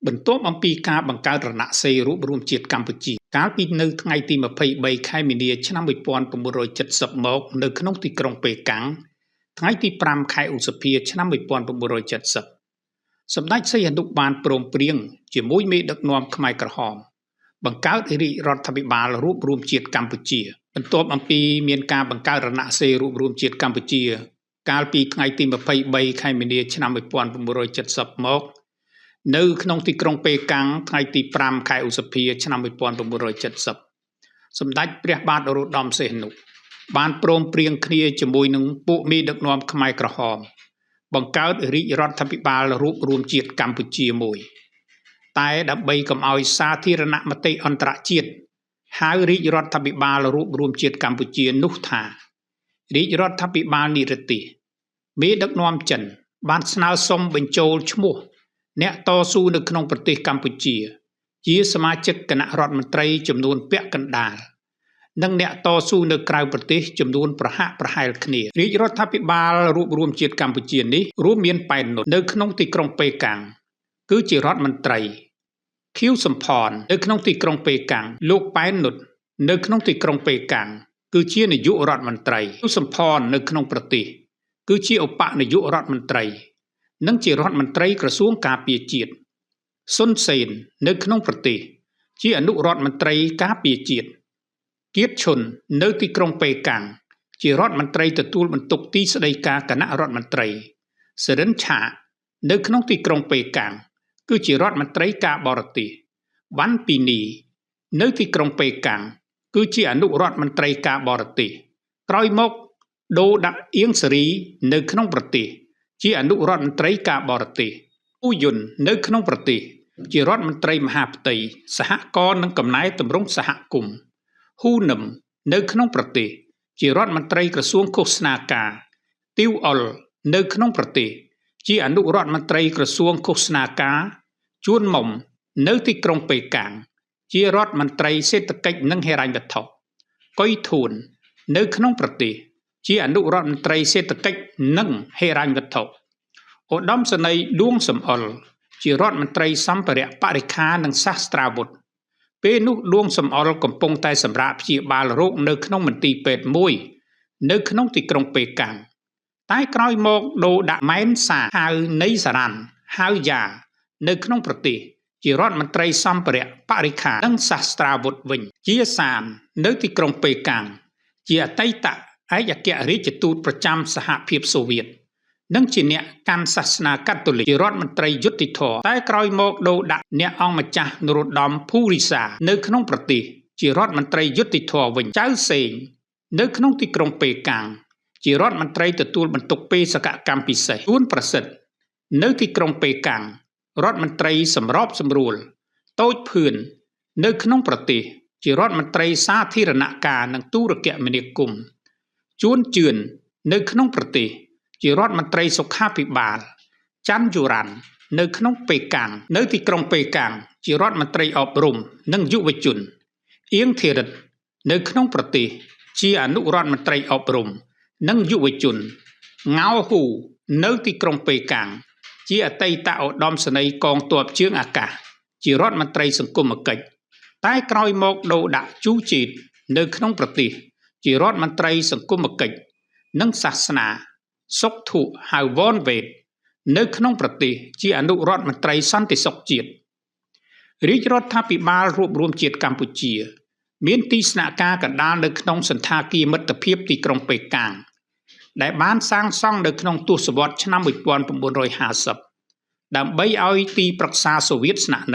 បន្ទាប់អំពីការបង្កើតរណសិរ្សរួបរวมជាតិកម្ពុជាកាលពីនៅថ្ងៃទី23ខែមីនាឆ្នាំ1970មកនៅក្នុងទីក្រុងប៉េកាំងថ្ងៃទី5ខែឧសភាឆ្នាំ1970សម្ដេចសីហនុបានព្រមព្រៀងជាមួយមេដឹកនាំខ្មែរក្រហមបង្កើតរាជរដ្ឋាភិបាលរួបរวมជាតិកម្ពុជាបន្ទាប់អំពីមានការបង្កើតរណសិរ្សរួបរวมជាតិកម្ពុជាកាលពីថ្ងៃទី23ខែមីនាឆ្នាំ1970មកនៅក្នុងទីក្រុងប៉េកាំងថ្ងៃទី5ខែឧសភាឆ្នាំ1970សម្ដេចព្រះបាទនរោត្តមសីហនុបានព្រមព្រៀងគ្នាជាមួយនឹងពួកមេដឹកនាំខ្មែរក្រហមបង្កើតរាជរដ្ឋាភិបាលរួបរวมជាតិកម្ពុជាមួយតែដើម្បីកុំឲ្យសាធារណមតិអន្តរជាតិហៅរាជរដ្ឋាភិបាលរួបរวมជាតិកម្ពុជានោះថារាជរដ្ឋាភិបាលនិរទេសមេដឹកនាំចិនបានស្នើសុំបញ្ចូលឈ្មោះអ្នកតស៊ូនៅក្នុងប្រទេសកម្ពុជាជាសមាជិកគណៈរដ្ឋមន្ត្រីចំនួនពាក់កណ្ដាលនិងអ្នកតស៊ូនៅក្រៅប្រទេសចំនួនប្រហាក់ប្រហែលគ្នារាជរដ្ឋាភិបាលរួបរวมជាតិកម្ពុជានេះរួមមានប៉ែននុតនៅក្នុងទីក្រុងប៉េកាំងគឺជារដ្ឋមន្ត្រីខៀវសំផននៅក្នុងទីក្រុងប៉េកាំងលោកប៉ែននុតនៅក្នុងទីក្រុងប៉េកាំងគឺជានាយករដ្ឋមន្ត្រីខៀវសំផននៅក្នុងប្រទេសគឺជាឧបនាយករដ្ឋមន្ត្រីនិងជារដ្ឋមន្ត្រីក្រសួងការពារជាតិស៊ុនសេននៅក្នុងប្រទេសជាអនុរដ្ឋមន្ត្រីការពារជាតិគៀតឈុននៅទីក្រុងប៉េកាំងជារដ្ឋមន្ត្រីទទួលបន្ទុកទីស្តីការគណៈរដ្ឋមន្ត្រីសរិនឆានៅក្នុងទីក្រុងប៉េកាំងគឺជារដ្ឋមន្ត្រីការបរទេសវ៉ាន់ពីនីនៅទីក្រុងប៉េកាំងគឺជាអនុរដ្ឋមន្ត្រីការបរទេសក្រោយមកដូដាក់អៀងសេរីនៅក្នុងប្រទេសជាអនុរដ្ឋមន្ត្រីការបរទេសអ៊ូយុននៅក្នុងប្រទេសជារដ្ឋមន្ត្រីមហាផ្ទៃសហករណ៍និងកំណែតម្រង់សហគមន៍ហ៊ូនឹមនៅក្នុងប្រទេសជារដ្ឋមន្ត្រីក្រសួងឃោសនាការទីវអុលនៅក្នុងប្រទេសជាអនុរដ្ឋមន្ត្រីក្រសួងឃោសនាការជួនមុំនៅទីក្រុងប៉េកាំងជារដ្ឋមន្ត្រីសេដ្ឋកិច្ចនិងហិរញ្ញវត្ថុកុយធួននៅក្នុងប្រទេសជាអនុរដ្ឋមន្ត្រីសេដ្ឋកិច្ចនិងហិរញ្ញវត្ថុឧត្តមសេនីយ៍ឌួងសំអល់ជារដ្ឋមន្ត្រីសម្ភារៈបរិក្ខារនិងសាស្ត្រាវុធពេលនោះឌួងសំអល់កំពុងតែសម្រាកព្យាបាលរោគនៅក្នុងមន្ទីរពេទ្យមួយនៅក្នុងទីក្រុងប៉េកាំងតែក្រោយមកដូដាក់ម៉ែនសាហៅនៃសារ៉ាន់ហៅយ៉ានៅក្នុងប្រទេសជារដ្ឋមន្ត្រីសម្ភារៈបរិក្ខារនិងសាស្ត្រាវុធវិញជាសាននៅទីក្រុងប៉េកាំងជាអតីតឯកអគ្គរដ្ឋទូតប្រចាំសហភាពសូវៀតនិងជាអ្នកកាន់សាសនាកាតូលិកជារដ្ឋមន្ត្រីយុត្តិធម៌តែក្រោយមកដូរដាក់អ្នកអង្គម្ចាស់នរោត្តមភូរិសានៅក្នុងប្រទេសជារដ្ឋមន្ត្រីយុត្តិធម៌វិញចៅសេងនៅក្នុងទីក្រុងប៉េកាំងជារដ្ឋមន្ត្រីទទួលបន្ទុកបេសកកម្មពិសេសជួនប្រសិទ្ធនៅទីក្រុងប៉េកាំងរដ្ឋមន្ត្រីសម្របសម្រួលតូចភឿននៅក្នុងប្រទេសជារដ្ឋមន្ត្រីសាធារណការនិងទូរគមនាគមន៍ជួនជឿននៅក្នុងប្រទេសជារដ្ឋមន្ត្រីសុខាភិបាលច័ន្ទយុរ៉ាន់នៅក្នុងប៉េកាំងនៅទីក្រុងប៉េកាំងជារដ្ឋមន្ត្រីអប់រំនិងយុវជនអៀងធីរិតនៅក្នុងប្រទេសជាអនុរដ្ឋមន្ត្រីអប់រំនិងយុវជនងៅហ៊ូនៅទីក្រុងប៉េកាំងជាអតីតឧត្តមសេនីយ៍កងទ័ពជើងអាកាសជារដ្ឋមន្ត្រីសង្គមគិច្ចតែក្រោយមកដូរដាក់ជូជីតនៅក្នុងប្រទេសជារដ្ឋមន្ត្រីសង្គមគិច្ចនិងសាសនាសុកធុហៅវ៉នវេតនៅក្នុងប្រទេសជាអនុរដ្ឋមន្ត្រីសន្តិសុខជាតិរាជរដ្ឋាភិបាលរួបរวมជាតិកម្ពុជាមានទីស្នាក់ការកណ្ដាលនៅក្នុងសន្តាគារមិត្តភាពទីក្រុងប៉េកាំងដែលបានសាងសង់នៅក្នុងទសវត្សរ៍ឆ្នាំ1950ដើម្បីឲ្យទីប្រឹក្សាសូវៀតស្នាក់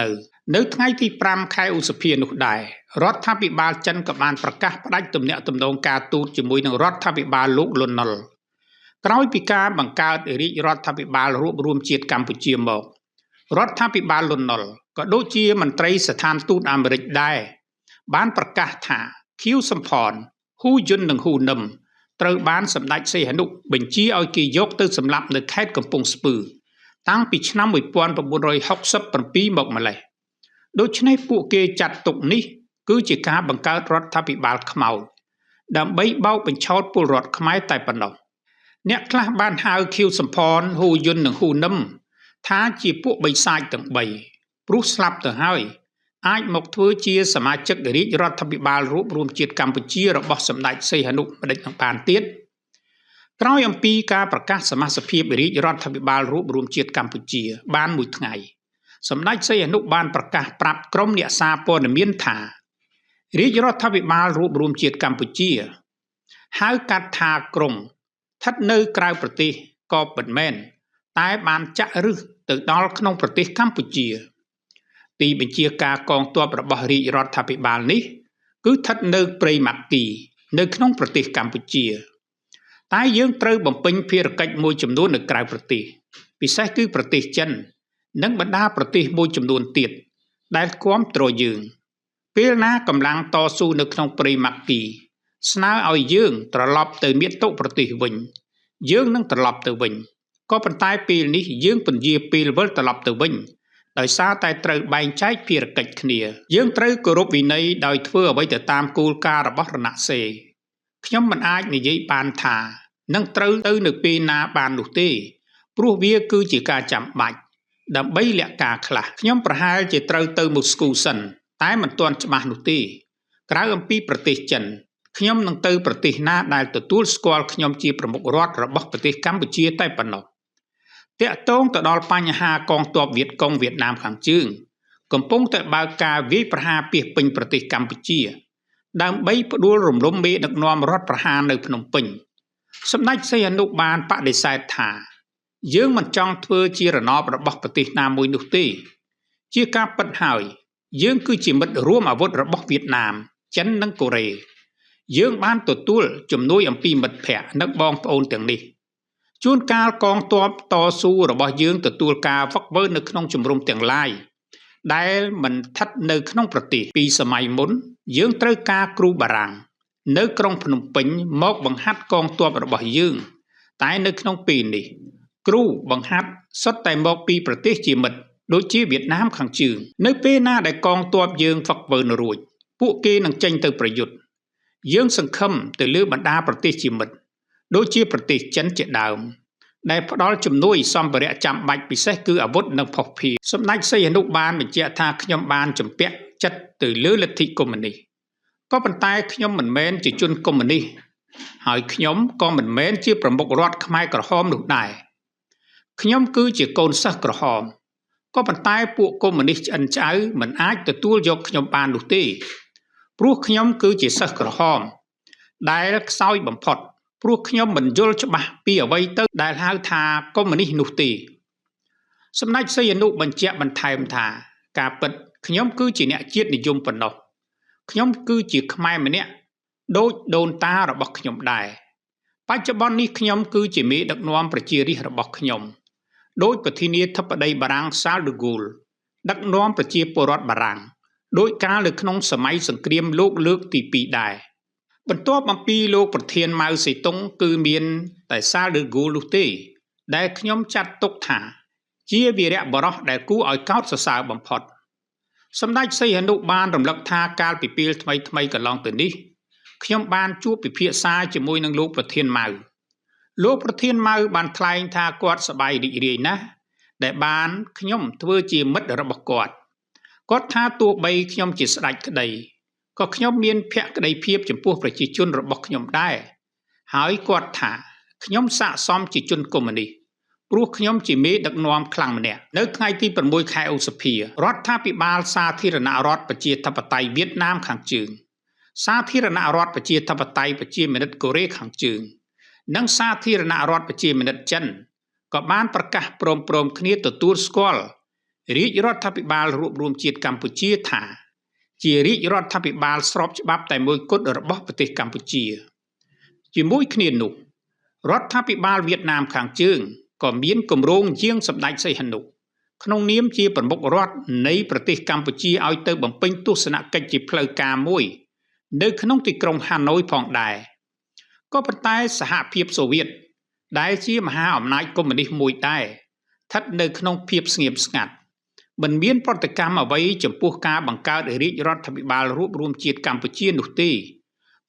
នៅថ្ងៃទី5ខែឧសភានោះដែររដ្ឋាភិបាលចិនក៏បានប្រកាសផ្តាច់ទំនាក់ទំនងការទូតជាមួយនឹងរដ្ឋាភិបាលលោកលន់នល់ក្រោយពីការបង្កើតរាជរដ្ឋាភិបាលរួបរวมជាតិកម្ពុជាមករដ្ឋាភិបាលលន់នល់ក៏ដូចជាមន្ត្រីស្ថានទូតអាមេរិកដែរបានប្រកាសថាខៀវសំផនហ៊ូយុននិងហ៊ូនឹមត្រូវបានសម្ដេចសីហនុបញ្ជាឲ្យគេយកទៅសម្លាប់នៅខេត្តកំពង់ស្ពឺតាំងពីឆ្នាំ1967មកម្លេះដូច្នេះពួកគេចាត់ទុកនេះគឺជាការបង្កើតរដ្ឋាភិបាលខ្មោចដើម្បីបោកបញ្ឆោតពលរដ្ឋខ្មែរតែប៉ុណ្ណោះអ្នកខ្លះបានហៅខៀវសំផនហ៊ូយុននិងហ៊ូនឹមថាជាពួកបិសាចទាំង3 ព្រោះស្លាប់ទៅហើយអាចមកធ្វើជាសមាជិករាជរដ្ឋាភិបាលរួបរวมជាតិកម្ពុជារបស់សម្ដេចសីហនុមិនដេចនឹងបានទៀតក្រោយអំពីការប្រកាសសមាជិកភាពរាជរដ្ឋាភិបាលរួបរวมជាតិកម្ពុជាបានមួយថ្ងៃសម្ដេចសីហនុបានប្រកាសប្រាប់ក្រុមអ្នកសារព័ត៌មានថារាជរដ្ឋាភិបាលរួបរวมជាតិកម្ពុជាហៅកាត់ថាក្រុងស្ថិតនៅក្រៅប្រទេសក៏ពិតមែនតែបានចាក់ឫសទៅដល់ក្នុងប្រទេសកម្ពុជាទីបញ្ជាការកងទ័ពរបស់រាជរដ្ឋាភិបាលនេះគឺស្ថិតនៅព្រៃម៉ាក់គីនៅក្នុងប្រទេសកម្ពុជាតែយើងត្រូវបំពេញភារកិច្ចមួយចំនួននៅក្រៅប្រទេសពិសេសគឺប្រទេសចិននិងបណ្ដាប្រទេសមួយចំនួនទៀតដែលគាំទ្រយើងពេលណាកម្លាំងតស៊ូនៅក្នុងព្រៃម៉ាក់គីស្នើឲ្យយើងត្រឡប់ទៅមាតុប្រទេសវិញយើងនឹងត្រឡប់ទៅវិញក៏ប៉ុន្តែពេលនេះយើងពន្យាពេលវិលត្រឡប់ទៅវិញដោយសារតែត្រូវបែងចែកភារកិច្ចគ្នាយើងត្រូវគោរពវិន័យដោយធ្វើអ្វីទៅតាមគោលការណ៍របស់រណសេរីខ្ញុំមិនអាចនិយាយបានថានឹងត្រូវទៅនៅពេលណាបាននោះទេព្រោះវាគឺជាការចាំបាច់ដើម្បីលក្ខការខ្លះខ្ញុំប្រហែលជាត្រូវទៅមូស្គូសិនតែមិនទាន់ច្បាស់នោះទេក្រៅអំពីប្រទេសចិនខ្ញុំនឹងទៅប្រទេសណាដែលទទួលស្គាល់ខ្ញុំជាប្រមុខរដ្ឋរបស់ប្រទេសកម្ពុជាតែប៉ុណ្ណោះតាក់ទងទៅដល់បញ្ហាកងទ័ពវៀតកុងវៀតណាមខាងជើងកំពុងតែបើកការវាយប្រហារពាសពេញប្រទេសកម្ពុជាដើម្បីផ្ដួលរំលំមេដឹកនាំរដ្ឋប្រហារនៅភ្នំពេញសម្ដេចសីហនុបានបដិសេធថាយើងមិនចង់ធ្វើជារណបរបស់ប្រទេសណាមួយនោះទេជាការពិតហើយយើងគឺជាមិត្តរួមអាវុធរបស់វៀតណាមចិននិងកូរ៉េយើងបានទទួលជំនួយអំពីមិត្តភ័ក្តិនិងបងប្អូនទាំងនេះជួនកាលកងទ័ពតស៊ូរបស់យើងទទួលការវឹកវើនៅក្នុងជំរំទាំងឡាយដែលមិនស្ថិតនៅក្នុងប្រទេសពីសម័យមុនយើងត្រូវការគ្រូបារាំងនៅក្រុងភ្នំពេញមកបង្ហាត់កងទ័ពរបស់យើងតែនៅក្នុងពេលនេះគ្រូបង្ហាត់សុទ្ធតែមកពីប្រទេសជាមិត្តដូចជាវៀតណាមខាងជើងនៅពេលណាដែលកងទ័ពយើងវឹកវើរួចពួកគេនឹងចេញទៅប្រយុទ្ធយើងសង្ឃឹមទៅលើបណ្ដាប្រទេសជាមិត្តដូចជាប្រទេសចិនជាដើមដែលផ្ដល់ជំនួយសម្ភារៈចាំបាច់ពិសេសគឺអាវុធនិងភស្តុភារសម្ដេចសីហនុបានបញ្ជាក់ថាខ្ញុំបានជំពាក់ចិត្តទៅលើលទ្ធិកុម្មុយនីសក៏ប៉ុន្តែខ្ញុំមិនមែនជាជនកុម្មុយនីសហើយខ្ញុំក៏មិនមែនជាប្រមុខរដ្ឋខ្មែរក្រហមនោះដែរខ្ញុំគឺជាកូនសិស្សក្រហមក៏ប៉ុន្តែពួកកុម្មុយនីសឆ្អិនឆ្អៅមិនអាចទទួលយកខ្ញុំបាននោះទេព្រោះខ្ញុំគឺជាសិស្សក្រហមដែលខ្សោយបំផុតព្រោះខ្ញុំមិនយល់ច្បាស់ពីអ្វីទៅដែលហៅថាកុម្មុយនីសនោះទេសម្ដេចសីហនុបញ្ជាក់បន្ថែមថាការពិតខ្ញុំគឺជាអ្នកជាតិនិយមប៉ុណ្ណោះខ្ញុំគឺជាខ្មែរម្នាក់ដូចដូនតារបស់ខ្ញុំដែរបច្ចុប្បន្ននេះខ្ញុំគឺជាមេដឹកនាំប្រជារាស្ត្ររបស់ខ្ញុំដោយប្រធានាធិបតីបារាំងសាលដឺហ្គោលដឹកនាំប្រជាពលរដ្ឋបារាំងដោយកាលនៅក្នុងសម័យសង្គ្រាមលោកលើកទី2ដែរបន្ទាប់អំពីលោកប្រធានម៉ៅសេតុងគឺមានតែសាលដឺហ្គោលនោះទេដែលខ្ញុំចាត់ទុកថាជាវីរៈបុរសដែលគួរឲ្យកោតសរសើរបំផុតសម្ដេចសីហនុបានរំលឹកថាកាលពីពេលថ្មីកន្លងទៅនេះខ្ញុំបានជួបពិភាក្សាជាមួយនឹងលោកប្រធានម៉ៅលោកប្រធានម៉ៅបានថ្លែងថាគាត់សប្បាយរីករាយណាស់ដែលបានខ្ញុំធ្វើជាមិត្តរបស់គាត់ថាទោះបីខ្ញុំជាស្ដេចក្តីក៏ខ្ញុំមានភក្តីភាពចំពោះប្រជាជនរបស់ខ្ញុំដែរហើយគាត់ថាខ្ញុំស័ក្តិសមជាជនកុម្មុយនីសព្រោះខ្ញុំជាមេដឹកនាំខ្លាំងម្នាក់នៅថ្ងៃទី6ខែឧសភារដ្ឋាភិបាលសាធារណរដ្ឋប្រជាធិបតេយ្យវៀតណាមខាងជើងសាធារណរដ្ឋប្រជាធិបតេយ្យប្រជាមានិតកូរ៉េខាងជើងនិងសាធារណរដ្ឋប្រជាមានិតចិនក៏បានប្រកាសព្រមគ្នាទទួលស្គាល់រាជរដ្ឋាភិបាលរួបរวมជាតិកម្ពុជាថាជារាជរដ្ឋាភិបាលស្របច្បាប់តែមួយគត់របស់ប្រទេសកម្ពុជាជាមួយគ្នានោះរដ្ឋាភិបាលវៀតណាមខាងជើងក៏មានគម្រោងយាងសម្ដេចសីហនុក្នុងនាមជាប្រមុខរដ្ឋនៃប្រទេសកម្ពុជាឲ្យទៅបំពេញទស្សនកិច្ចជាផ្លូវការមួយនៅក្នុងទីក្រុងហាណូយផងដែរក៏ប៉ុន្តែសហភាពសូវៀតដែលជាមហាអំណាចកុម្មុយនីសមួយដែរស្ថិតនៅក្នុងភាពស្ងៀមស្ងាត់មិនមានប្រតិកម្មអ្វីចំពោះការបង្កើតរាជរដ្ឋាភិបាលរួបរวมជាតិកម្ពុជានោះទេ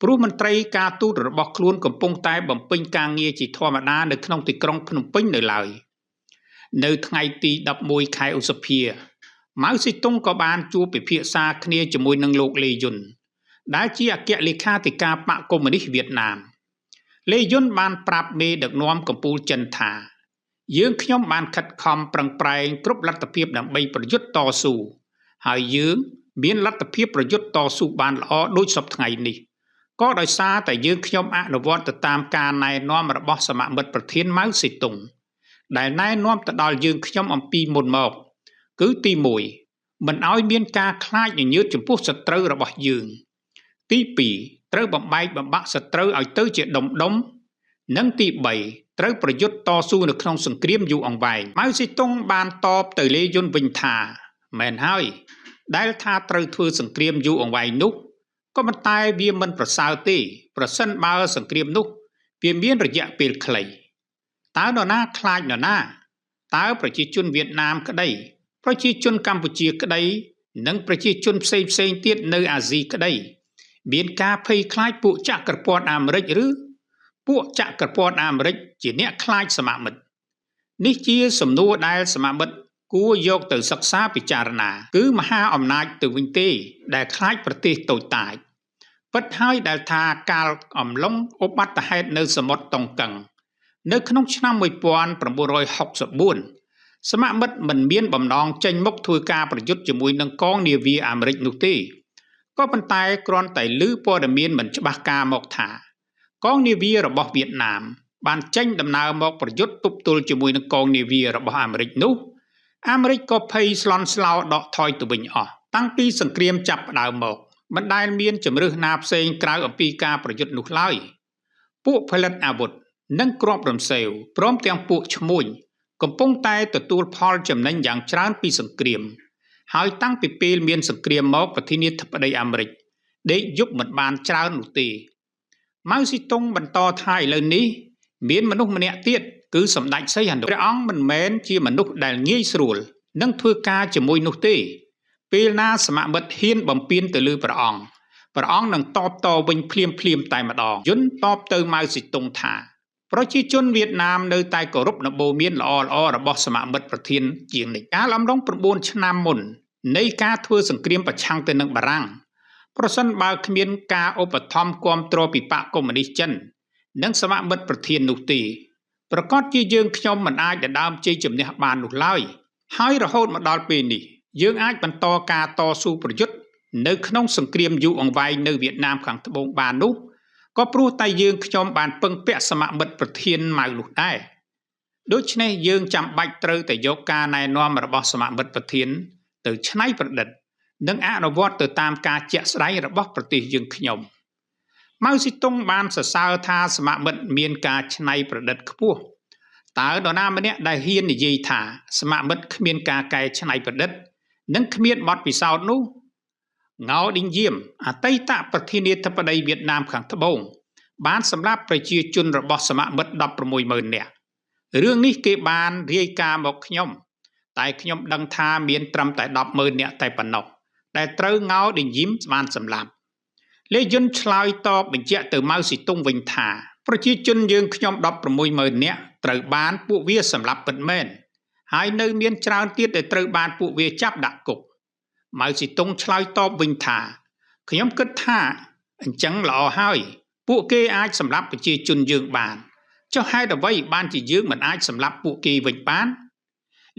ព្រោះមន្ត្រីការទូតរបស់ខ្លួនកំពុងតែបំពេញការងារជាធម្មតានៅក្នុងទីក្រុងភ្នំពេញនៅឡើយនៅថ្ងៃទី11ខែឧសភា ម៉ៅស៊ីតុងក៏បានជួបពិភាក្សាគ្នាជាមួយនឹងលោកលេយុនដែលជាអគ្គលេខាធិការបកកុម្មុយនីសវៀតណាមលេយុនបានប្រាប់មេដឹកនាំកម្ពុជាចិនថាយើងខ្ញុំបានខិតខំប្រឹងប្រែងគ្រប់លទ្ធភាពដើម្បីប្រយុទ្ធតស៊ូហើយយើងមានលទ្ធភាពប្រយុទ្ធតស៊ូបានល្អដូចសពថ្ងៃនេះក៏ដោយសារតែយើងខ្ញុំអនុវត្តទៅតាមការណែនាំរបស់សមាមិត្តប្រធានម៉ៅសេតុងដែលណែនាំទៅដល់យើងខ្ញុំអំពីមុនមកគឺទី1មិនឲ្យមានការខ្លាចញញើតចំពោះសត្រូវរបស់យើងទី2ត្រូវបំបែកបំបាក់សត្រូវឲ្យទៅជាដុំនិងទី3ត្រូវប្រយុទ្ធតស៊ូនៅក្នុងសង្គ្រាមយូរអង្វែងម៉ៅសេតុងបានតបទៅលេយុនវិញថាមែនហើយដែលថាត្រូវធ្វើសង្គ្រាមយូរអង្វែងនោះក៏ប៉ុន្តែវាមិនប្រសើរទេប្រសិនបើសង្គ្រាមនោះវាមានរយៈពេលខ្លីតើនរណាខ្លាចនរណាតើប្រជាជនវៀតណាមក្តីប្រជាជនកម្ពុជាក្តីនិងប្រជាជនផ្សេងទៀតនៅអាស៊ីក្តីមានការភ័យខ្លាចពួកចក្រពត្តិអាមេរិកឬពួកចក្រពត្តិអាមេរិកជាអ្នកខ្លាចសមាមិត្តនេះជាសំណួរដែលសមាមិត្តគួរយកទៅសិក្សាពិចារណាគឺមហាអំណាចទៅវិញទេដែលខ្លាចប្រទេសតូចតាចពិតហើយដែលថាកាលអំឡុងឧបទ្ទហេតុនៅសមុទ្រតុងកឹងនៅក្នុងឆ្នាំ1964សមាមិត្តមិនមានបំណងចេញមុខធ្វើការប្រយុទ្ធជាមួយនឹងកងនាវាអាមេរិកនោះទេក៏ប៉ុន្តែគ្រាន់តែឮព័ត៌មានមិនច្បាស់ការមកថាកងនាវារបស់វៀតណាមបានចេញដំណើរមកប្រយុទ្ធទប់ទល់ជាមួយនឹងកងនាវារបស់អាមេរិកនោះអាមេរិកក៏ភ័យស្លន់ស្លោដកថយទៅវិញអស់តាំងពីសង្គ្រាមចាប់ផ្ដើមមកមិនដែលមានជំរឿសណាផ្សេងក្រៅអំពីការប្រយុទ្ធនោះឡើយពួកផលិតអាវុធនិងគ្រាប់រំសេវព្រមទាំងពួកឈ្មួញកំពុងតែទទួលផលចំណេញយ៉ាងច្រើនពីសង្គ្រាមហើយតាំងពីពេលមានសង្គ្រាមមកប្រធានាធិបតីអាមេរិកដេកយប់មិនបានច្រើននោះទេម៉ៅស៊ីតុងបន្តថាឥឡូវនេះមានមនុស្សម្នាក់ទៀតគឺសម្ដេចសីហនុព្រះអង្គមិនមែនជាមនុស្សដែលងាយស្រួលនឹងធ្វើការជាមួយនោះទេពេលណាសមាមិត្តហ៊ានបំពេញទៅលើព្រះអង្គនឹងតបតវិញភ្លាមតែម្ដងយុនតបទៅម៉ៅស៊ីតុងថាប្រជាជនវៀតណាមនៅតែគោរពនៅបូមានល្អរបស់សមាមិត្តប្រធានជាងនេះកាលអំឡុង9ឆ្នាំមុននៃការធ្វើសង្គ្រាមប្រឆាំងទៅនឹងបារាំងប្រសិនបើគ្មានការឧបត្ថម្ភគាំទ្រពីបកកុម្មុយនីសចិននិងសមាមិត្តប្រធាននោះទេប្រកាសជាយើងខ្ញុំមិនអាចដណ្ដើមជ័យជំនះបាននោះឡើយហើយរហូតមកដល់ពេលនេះយើងអាចបន្តការតស៊ូប្រយុទ្ធនៅក្នុងសង្គ្រាមយូរអង្វែងនៅវៀតណាមខាងត្បូងបាននោះក៏ព្រោះតែយើងខ្ញុំបានពឹងពាក់សមាមិត្តប្រធានម៉ៅនោះដែរដូច្នេះយើងចាំបាច់ត្រូវតែយកការណែនាំរបស់សមាមិត្តប្រធានទៅច្នៃប្រឌិតនិងអនុវត្តទៅតាមការជាក់ស្ដែងរបស់ប្រទេសយើងខ្ញុំម៉ៅស៊ីតុងបានសរសើរថាសមាមិត្តមានការច្នៃប្រឌិតខ្ពស់តើនរណាម្នាក់ដែលហ៊ាននិយាយថាសមាមិត្តគ្មានការកែច្នៃប្រឌិតនិងគ្មានបទពិសោធន៍នោះងោឌីងយាមអតីតប្រធានាធិបតីវៀតណាមខាងត្បូងបានសម្លាប់ប្រជាជនរបស់សមាមិត្ត 160000 នាក់រឿងនេះគេបានរាយការណ៍មកខ្ញុំតែខ្ញុំដឹងថាមានត្រឹមតែ 100000 នាក់តែប៉ុណ្ណោះដែលត្រូវងោឌីងយាមបានសម្លាប់លេយុនឆ្លើយតបបញ្ជាក់ទៅម៉ៅស៊ីតុងវិញថាប្រជាជនយើងខ្ញុំ 160000 នាក់ត្រូវបានពួកវាសម្លាប់ពិតមែនហើយនៅមានច្រើនទៀតដែលត្រូវបានពួកវាចាប់ដាក់គុកម៉ៅស៊ីតុងឆ្លើយតបវិញថាខ្ញុំគិតថាអញ្ចឹងល្អហើយពួកគេអាចសម្លាប់ប្រជាជនយើងបានចុះហេតុអ្វីបានជាយើងមិនអាចសម្លាប់ពួកគេវិញបាន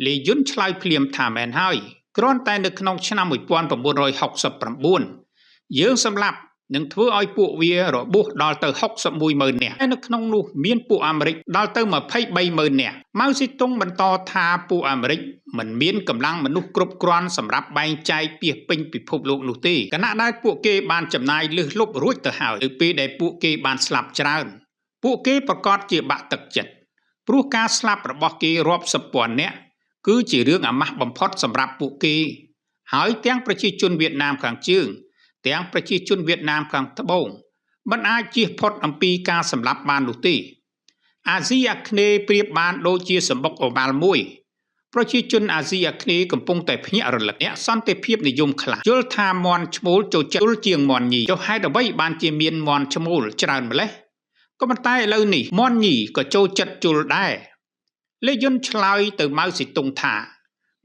លេយុនឆ្លើយភ្លាមថាមែនហើយគ្រាន់តែនៅក្នុងឆ្នាំ1969យើងសម្លាប់នឹងធ្វើឲ្យពួកវារបួសដល់ទៅ 61000 នាក់ហើយនៅក្នុងនោះមានពួកអាមេរិកដល់ទៅ 23000 នាក់ម៉ៅស៊ីតុងបន្តថាពួកអាមេរិកមិនមានកម្លាំងមនុស្សគ្រប់គ្រាន់សម្រាប់បែងចែកពាសពេញពិភពលោកនោះទេខណៈដែលពួកគេបានចំណាយលឹះលប់រួចទៅហើយនៅពេលដែលពួកគេបានស្លាប់ច្រើនពួកគេប្រកាសជាបាក់ទឹកចិត្តព្រោះការស្លាប់របស់គេរាប់សិបពាន់នាក់គឺជារឿងអាម៉ាស់បំផុតសម្រាប់ពួកគេហើយទាំងប្រជាជនវៀតណាមខាងជើងទាំងប្រជាជនវៀតណាមខាងត្បូងមិនអាចជៀសផុតអំពីការសម្លាប់បាននោះទេអាស៊ីអាគ្នេយ៍ប្រៀបបានដូចជាសម្បុកអូវ៉ាល់មួយប្រជាជនអាស៊ីអាគ្នេយ៍កំពុងតែភ្ញាក់រលឹកអ្នកសន្តិភាពនិយមខ្លះយល់ថាមន់ឈ្មោលចូលចិត្តជាងមន់ញីចុះហេតុអ្វីបានជាមានមន់ឈ្មោលច្រើនម្ល៉េះក៏ប៉ុន្តែឥឡូវនេះមន់ញីក៏ចូលចិត្តជល់ដែរលេយុនឆ្លើយទៅម៉ៅស៊ីតុងថា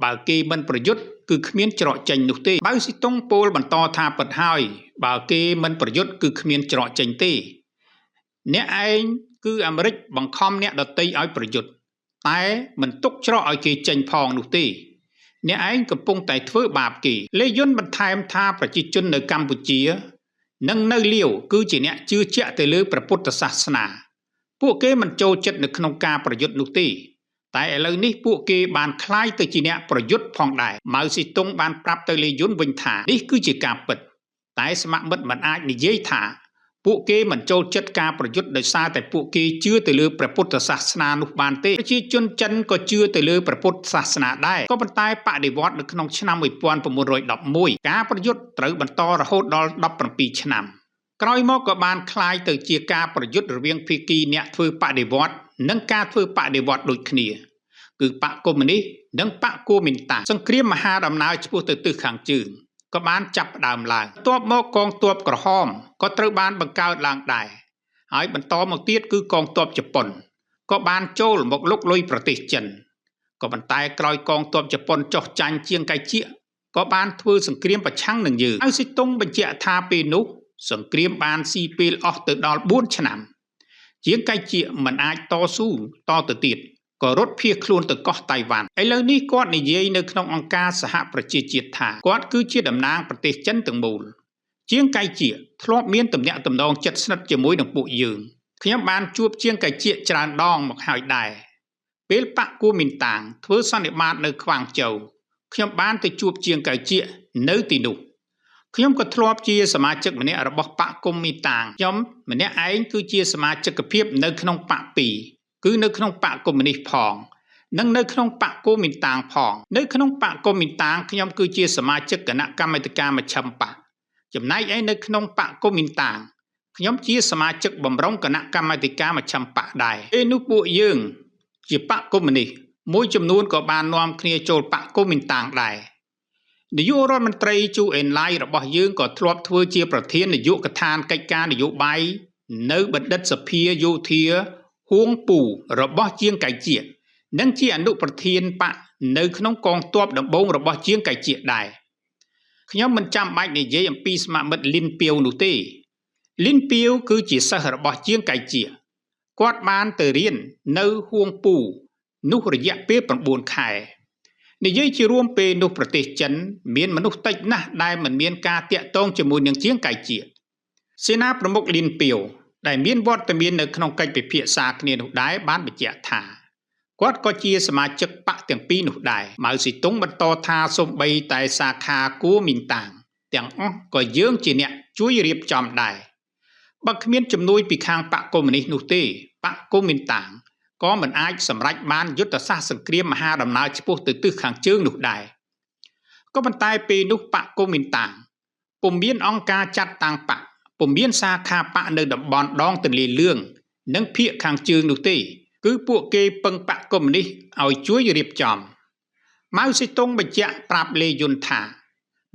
បើគេមិនប្រយុទ្ធគឺគ្មានច្រកចេញនោះទេបើស៊ីតុងពោលបន្តថាពិតហើយបើគេមិនប្រយុទ្ធគឺគ្មានច្រកចេញទេអ្នកឯងគឺអាមេរិកបង្ខំអ្នកដទៃឲ្យប្រយុទ្ធតែមិនទុកច្រកឲ្យគេចេញផងនោះទេអ្នកឯងកំពុងតែធ្វើបាបគេលេយុនបន្ថែមថាប្រជាជននៅកម្ពុជានិងនៅលាវគឺជាអ្នកជឿជាក់ទៅលើព្រះពុទ្ធសាសនាពួកគេមិនចូលចិត្តនៅក្នុងការប្រយុទ្ធនោះទេតែឥឡូវនេះពួកគេបានคล้ายទៅជាអ្នកប្រយុទ្ធផងដែរម៉ៅស៊ីតុងបានប្រាប់ទៅលេយុនវិញថានេះគឺជាការពិតតែសមាមិត្តមិនអាចនិយាយថាពួកគេមិនចូលចិត្តការប្រយុទ្ធដោយសារតែពួកគេជឿទៅលើព្រះពុទ្ធសាសនានោះបានទេប្រជាជនចិនក៏ជឿទៅលើព្រះពុទ្ធសាសនាដែរក៏ប៉ុន្តែបដិវត្តន៍នៅក្នុងឆ្នាំ1911ការប្រយុទ្ធត្រូវបន្តរហូតដល់17ឆ្នាំក្រោយមកក៏បានคล้ายទៅជាការប្រយុទ្ធរវាងភាគីអ្នកធ្វើបដិវត្តន៍និងការធ្វើបដិវត្តន៍ដូចគ្នាគឺបកកុម្មុយនីសនិងបកគូមីនតាសង្គ្រាមមហាដំណើរឆ្ពោះទៅទិសខាងជើងក៏បានចាប់ផ្ដើមឡើងបន្ទាប់មកកងទ័ពក្រហមក៏ត្រូវបានបង្កើតឡើងដែរហើយបន្តមកទៀតគឺកងទ័ពជប៉ុនក៏បានចូលមកលុកលុយប្រទេសចិនក៏ប៉ុន្តែក្រោយកងទ័ពជប៉ុនចុះចាញ់ជាងកៃជៀកក៏បានធ្វើសង្គ្រាមប្រឆាំងនឹងយើងហើយស៊ីតុងបញ្ជាក់ថាពេលនោះសង្គ្រាមបានស៊ីពេលអស់ទៅដល់4ឆ្នាំជាងកៃជៀកមិនអាចតស៊ូតទៅទៀតក៏រត់ភៀសខ្លួនទៅកោះតៃវ៉ាន់ឥឡូវនេះគាត់និយាយនៅក្នុងអង្គការសហប្រជាជាតិថាគាត់គឺជាតំណាងប្រទេសចិនទាំងមូលជាងកៃជៀកធ្លាប់មានទំនាក់ទំនងជិតស្និទ្ធជាមួយនឹងពួកយើងខ្ញុំបានជួបជាងកៃជៀកច្រើនដងមកហើយដែរពេលបកគូមីនតាងធ្វើសន្និបាតនៅខ្វាងជូវខ្ញុំបានទៅជួបជាងកៃជៀកនៅទីនោះខ្ញុំក៏ធ្លាប់ជាសមាជិកម្នាក់របស់បកគូមីនតាងខ្ញុំម្នាក់ឯងគឺជាសមាជិកភាពនៅក្នុងបក2គឺនៅក្នុងបកកុម្មុយនីសផងនិងនៅក្នុងបកគូមីនតាងផងនៅក្នុងបកកុម្មុយតាងខ្ញុំគឺជាសមាជិកគណៈកម្មាធិការមជ្ឈិមបកចំណែកឯនៅក្នុងបកកុម្មុយតាងខ្ញុំជាសមាជិកបម្រុងគណៈកម្មាធិការមជ្ឈិមបកដែរពេលនោះពួកយើងជាបកកុម្មុយនីសមួយចំនួនក៏បាននាំគ្នាចូលបកកុម្មុយតាងដែរនាយករដ្ឋមន្ត្រីជូអេនឡៃរបស់យើងក៏ធ្លាប់ធ្វើជាប្រធាននាយកដ្ឋានកិច្ចការនយោបាយនៅបណ្ឌិតសភាយោធាហួងពូរបស់ជាងកៃជៀកនិងជាអនុប្រធានបកនៅក្នុងកងទ័ពដំបូងរបស់ជាងកៃជៀកដែរខ្ញុំមិនចាំបាច់និយាយអំពីសមាមិត្តលីនពីវនោះទេលីនពីវគឺជាសិស្សរបស់ជាងកៃជៀកគាត់បានទៅរៀននៅហួងពូនោះរយៈពេល9ខែនិយាយជារួមពេលនោះប្រទេសចិនមានមនុស្សតិចណាស់ដែលមិនមានការតាក់ទងជាមួយនឹងជាងកៃជៀកសេនាប្រមុខលីនពីវដែលមានវត្តមាននៅក្នុងកិច្ចពិភាក្សាគ្នានោះដែរបានបញ្ជាក់ថាគាត់ក៏ជាសមាជិកបកទាំងពីរនោះដែរម៉ៅស៊ីតុងបន្តថាសូម្បីតែសាខាគួមីនតាងទាំងអស់ក៏យើងជាអ្នកជួយរៀបចំដែរបើគ្មានជំនួយពីខាងបកកុម្មុយនីសនោះទេបកកុម្មុយតាងក៏មិនអាចសម្រេចបានយុទ្ធសាស្ត្រសង្គ្រាមមហាដំណើរឆ្ពោះទៅទិសខាងជើងនោះដែរក៏ប៉ុន្តែពេលនោះបកកុម្មុយតាងពុំមានអង្គការចាត់តាំងបកពុំមានសាខាបកនៅតំបន់ដងទន្លេលឿងនិងភៀកខាងជើងនោះទេគឺពួកគេពឹងបកកុម្មុយនីសឲ្យជួយរៀបចំម៉ៅស៊ីតុងបញ្ជាក់ប្រាប់លេយុនថា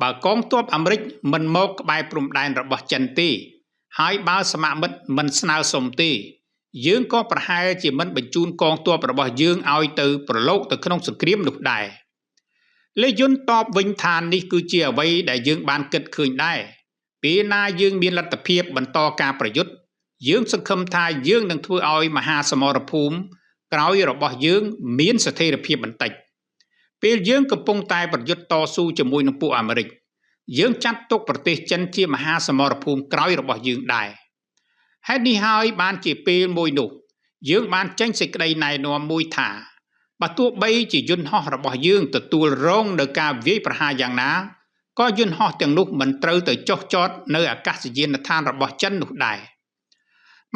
បើកងទ័ពអាមេរិកមិនមកក្បែរព្រំដែនរបស់ចិនទេហើយបើសមាមិត្តមិនស្នើសុំទេយើងក៏ប្រហែលជាមិនបញ្ជូនកងទ័ពរបស់យើងឲ្យទៅប្រឡូកទៅក្នុងសង្គ្រាមនោះដែរលេយុនតបវិញថានេះគឺជាអ្វីដែលយើងបានគិតឃើញដែរពេលណាយើងមានលទ្ធភាពបន្តការប្រយុទ្ធយើងសង្ឃឹមថាយើងនឹងធ្វើឲ្យមហាសមរភូមិក្រោយរបស់យើងមានស្ថិរភាពបន្តិចពេលយើងកំពុងតែប្រយុទ្ធតស៊ូជាមួយនឹងពួកអាមេរិកយើងចាត់ទុកប្រទេសចិនជាមហាសមរភូមិក្រោយរបស់យើងដែរហេតុនេះហើយបានជាពេលមួយនោះយើងបានចេញសេចក្តីណែនាំមួយថាបើទោះបីជាយន្តហោះរបស់យើងទទួលរងនៅការវាយប្រហារយ៉ាងណាក៏យន្តហោះទាំងនោះមិនត្រូវទៅចុះចតនៅអាកាសយានដ្ឋានរបស់ចិននោះដែរ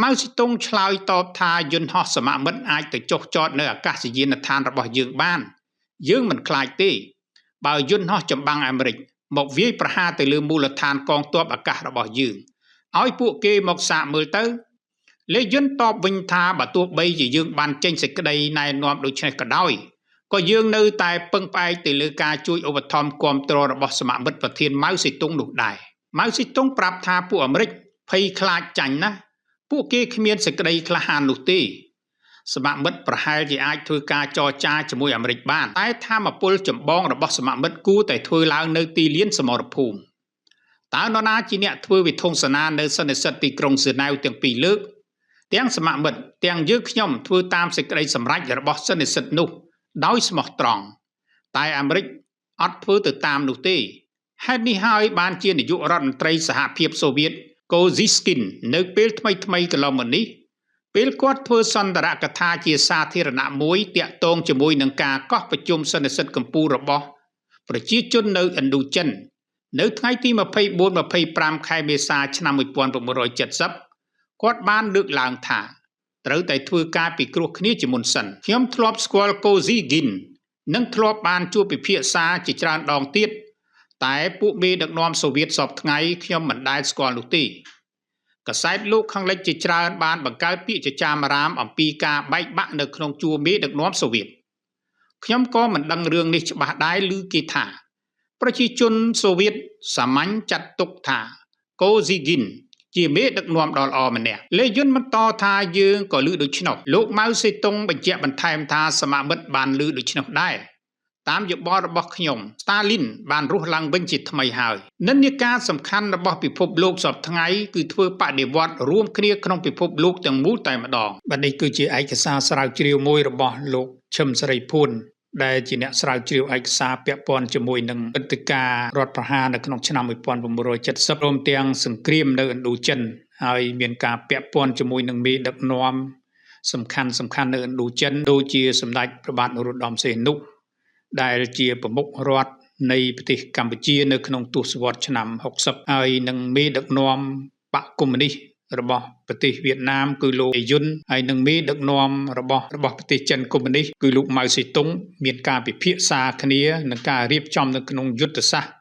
ម៉ៅស៊ីតុងឆ្លើយតបថាយន្តហោះសមាមិត្តអាចទៅចុះចតនៅអាកាសយានដ្ឋានរបស់យើងបានយើងមិនខ្លាចទេបើយន្តហោះចម្បាំងអាមេរិកមកវាយប្រហារទៅលើមូលដ្ឋានកងទ័ពអាកាសរបស់យើងឲ្យពួកគេមកសាកមើលទៅលេយុនតបវិញថាបើទោះបីជាយើងបានចេញសេចក្តីណែនាំដូចនេះក៏ដោយក៏យើងនៅតែពឹងផ្អែកទៅលើការជួយឧបត្ថម្ភគាំទ្ររបស់សមាមិត្តប្រធានម៉ៅស៊ីតុងនោះដែរម៉ៅស៊ីតុងប្រាប់ថាពួកអាមេរិកភ័យខ្លាចចាញ់ណាស់ពួកគេគ្មានសេចក្តីក្លាហាននោះទេ សមមិត្តប្រហែលជាអាចធ្វើការចរចាជាមួយអាមេរិកបានតែធម្មពលចម្បងរបស់សមមិត្តគួរតែធ្វើឡើងនៅទីលានសមរភូមិតើនរណាជាអ្នកធ្វើវិធុងសនានៅសន្និសីទទីក្រុងហ្សឺណែវទាំងពីរលើកទាំងសមមិត្តទាំងយើងខ្ញុំធ្វើតាមសេចក្តីសម្រេចរបស់សន្និសីទនោះដោយស្មោះត្រង់តែអាមេរិកអត់ធ្វើទៅតាមនោះទេហេតុនេះហើយបានជានាយករដ្ឋមន្ត្រីសហភាពសូវៀតកូស៊ីស្គីននៅពេលថ្មីកន្លងមកនេះពេលគាត់ធ្វើសន្ទរកថាជាសាធារណៈមួយតាក់ទងជាមួយនឹងការកោះប្រជុំសន្និសីទកម្ពុជារបស់ប្រជាជននៅឥណ្ឌូចិននៅថ្ងៃទី24-25 ខែមេសាឆ្នាំ1970គាត់បានលើកឡើងថាត្រូវតែធ្វើការពិគ្រោះគ្នាជាមុនសិនខ្ញុំធ្លាប់ស្គាល់កូស៊ីហ្គីននិងធ្លាប់បានជួបពិភាក្សាជាច្រើនដងទៀតតែពួកមេដឹកនាំសូវៀតសពថ្ងៃខ្ញុំមិនដែលស្គាល់នោះទេកាសែតលោកខាងលិចជាច្រើនបានបង្កើតពាក្យចចាមអារាមអំពីការបែកបាក់នៅក្នុងជួរមេដឹកនាំសូវៀតខ្ញុំក៏មិនដឹងរឿងនេះច្បាស់ដែរឮគេថាប្រជាជនសូវៀតសាមញ្ញចាត់ទុកថាកូស៊ីហ្គីនជាមេដឹកនាំដ៏ល្អម្នាក់លេយុនបន្តថាយើងក៏ឮដូច្នោះលោកម៉ៅសេតុងបញ្ជាក់បន្ថែមថាសមមិត្តបានឮដូច្នោះដែរតាមយោបល់របស់ខ្ញុំស្តាលីនបានរស់ឡើងវិញជាថ្មីហើយនិន្នាការសំខាន់របស់ពិភពលោកសពថ្ងៃគឺធ្វើបដិវត្តន៍រួមគ្នាក្នុងពិភពលោកទាំងមូលតែម្ដងបាទនេះគឺជាឯកសារស្រាវជ្រាវមួយរបស់លោកឈឹមសេរីភួនដែលជាអ្នកស្រាវជ្រាវឯកសារពាក់ព័ន្ធជាមួយនឹងព្រឹត្តិការណ៍រដ្ឋប្រហារនៅក្នុងឆ្នាំ1970រួមទាំងសង្គ្រាមនៅឥណ្ឌូចិនហើយមានការពាក់ព័ន្ធជាមួយនឹងមេដឹកនាំសំខាន់នៅឥណ្ឌូចិនដូចជាសម្ដេចព្រះបាទនរោត្តមសីហនុដែលជាប្រមុខរដ្ឋនៃប្រទេសកម្ពុជានៅក្នុងទសវត្សរ៍ឆ្នាំ60ហើយនឹងមេដឹកនាំបកកុម្មុយនីសរបស់ប្រទេសវៀតណាមគឺលោកអេយុនហើយនឹងមេដឹកនាំរបស់ប្រទេសចិនកុម្មុយនីសគឺលោកម៉ៅសេតុងមានការពិភាក្សាគ្នានឹងការរៀបចំនៅក្នុងយុទ្ធសាស្ត្រ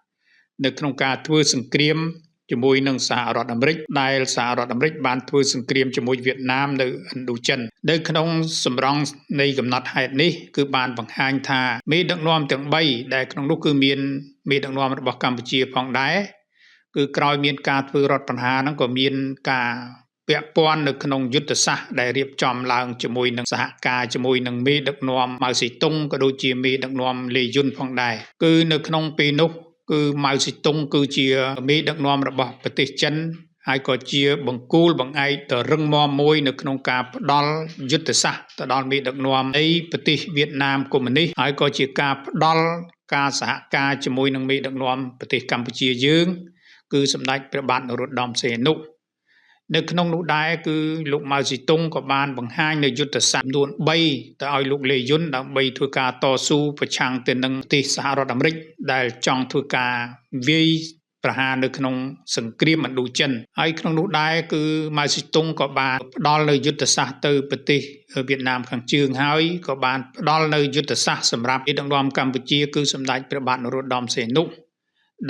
នៅក្នុងការធ្វើសង្គ្រាមជាមួយនឹងសហរដ្ឋអាមេរិកដែលសហរដ្ឋអាមេរិកបានធ្វើសង្គ្រាមជាមួយវៀតណាមនៅឥណ្ឌូចិននៅក្នុងសម្រងនៃកំណត់ហេតុនេះគឺបានបង្ហាញថាមេដឹកនាំទាំង3ដែលក្នុងនោះគឺមានមេដឹកនាំរបស់កម្ពុជាផងដែរគឺក្រោយមានការធ្វើរដ្ឋប្រហារហ្នឹងក៏មានការពាក់ព័ន្ធនៅក្នុងយុទ្ធសាស្ត្រដែលរៀបចំឡើងជាមួយនឹងសហការជាមួយនឹងមេដឹកនាំម៉ៅសេតុងក៏ដូចជាមេដឹកនាំលេយុនផងដែរគឺនៅក្នុងពេលនោះគឺម៉ៅសេតុងគឺជាមេដឹកនាំរបស់ប្រទេសចិនហើយក៏ជាបង្គោលបង្អែកដ៏រឹងមាំមួយនៅក្នុងការផ្ដល់យុទ្ធសាស្ត្រទៅដល់មេដឹកនាំនៃប្រទេសវៀតណាមកុម្មុយនីសហើយក៏ជាការផ្ដល់ការសហការជាមួយនឹងមេដឹកនាំប្រទេសកម្ពុជាយើងគឺសម្ដេចព្រះបាទនរោត្តមសីហនុនៅក្នុងនោះដែរគឺលោកម៉ៅសេតុងក៏បានបង្ហាញនៅយុទ្ធសាស្ត្រចំនួន3ទៅឲ្យលោកលេយុនដើម្បីធ្វើការតស៊ូប្រឆាំងទៅនឹងប្រទេសសហរដ្ឋអាមេរិកដែលចង់ធ្វើការវាយប្រហារនៅក្នុងសង្គ្រាមឥណ្ឌូចិនហើយក្នុងនោះដែរគឺម៉ៅសេតុងក៏បានផ្ដល់នៅយុទ្ធសាស្ត្រទៅប្រទេសវៀតណាមខាងជើងហើយក៏បានផ្ដល់នៅយុទ្ធសាស្ត្រសម្រាប់មេដឹកនាំកម្ពុជាគឺសម្ដេចព្រះបាទនរោត្តមសីហនុ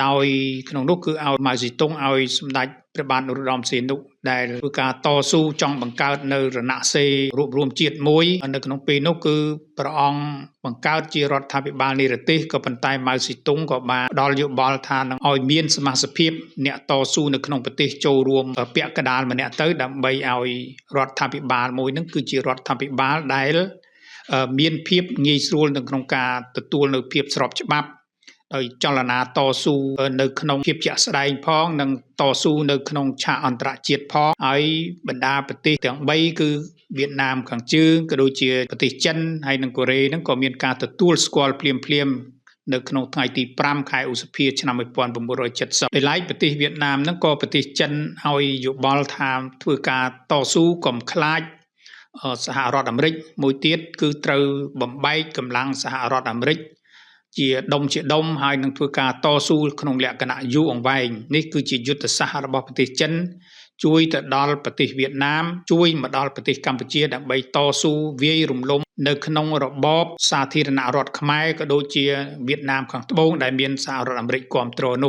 ដោយក្នុងនោះគឺឲ្យម៉ៅសេតុងឲ្យសម្ដេចព្រះបាទនរោត្តមសីហនុដែលធ្វើការតស៊ូចង់បង្កើតនៅរណសិរ្សរួបរวมជាតិមួយនៅក្នុងពេលនោះគឺព្រះអង្គបង្កើតជារដ្ឋាភិបាលនិរទេសក៏ប៉ុន្តែម៉ៅសេតុងក៏បានផ្ដល់យោបល់ថានឹងឲ្យមានសមាជិកអ្នកតស៊ូនៅក្នុងប្រទេសចូលរួមពាក់កណ្ដាលម្នាក់ទៅដើម្បីឲ្យរដ្ឋាភិបាលមួយនឹងគឺជារដ្ឋាភិបាលដែលមានភាពងាយស្រួលនៅក្នុងការទទួលនៅភាពស្របច្បាប់ដោយចលនាតស៊ូនៅក្នុងភាពជាក់ស្ដែងផងនិងតស៊ូនៅក្នុងឆាកអន្តរជាតិផងហើយបណ្ដាប្រទេសទាំង3គឺវៀតណាមខាងជើងក៏ដូចជាប្រទេសចិនហើយនិងកូរ៉េហ្នឹងក៏មានការទទួលស្គាល់ភ្លាមនៅក្នុងថ្ងៃទី5ខែឧសភាឆ្នាំ1970ដោយឡែកប្រទេសវៀតណាមហ្នឹងក៏ប្រទេសចិនឲ្យយោបល់ថាធ្វើការតស៊ូកុំខ្លាចសហរដ្ឋអាមេរិកមួយទៀតគឺត្រូវបំបែកកម្លាំងសហរដ្ឋអាមេរិកជាដុំហើយនឹងធ្វើការតស៊ូក្នុងលក្ខណៈយូរអង្វែងនេះគឺជាយុទ្ធសាស្ត្ររបស់ប្រទេសចិនជួយទៅដល់ប្រទេសវៀតណាមជួយមកដល់ប្រទេសកម្ពុជាដើម្បីតស៊ូវាយរំលំនៅក្នុងរបបសាធារណរដ្ឋខ្មែរក៏ដូចជាវៀតណាមខាងត្បូងដែលមានសហរដ្ឋអាមេរិកគ្រប់គ្រងនោះ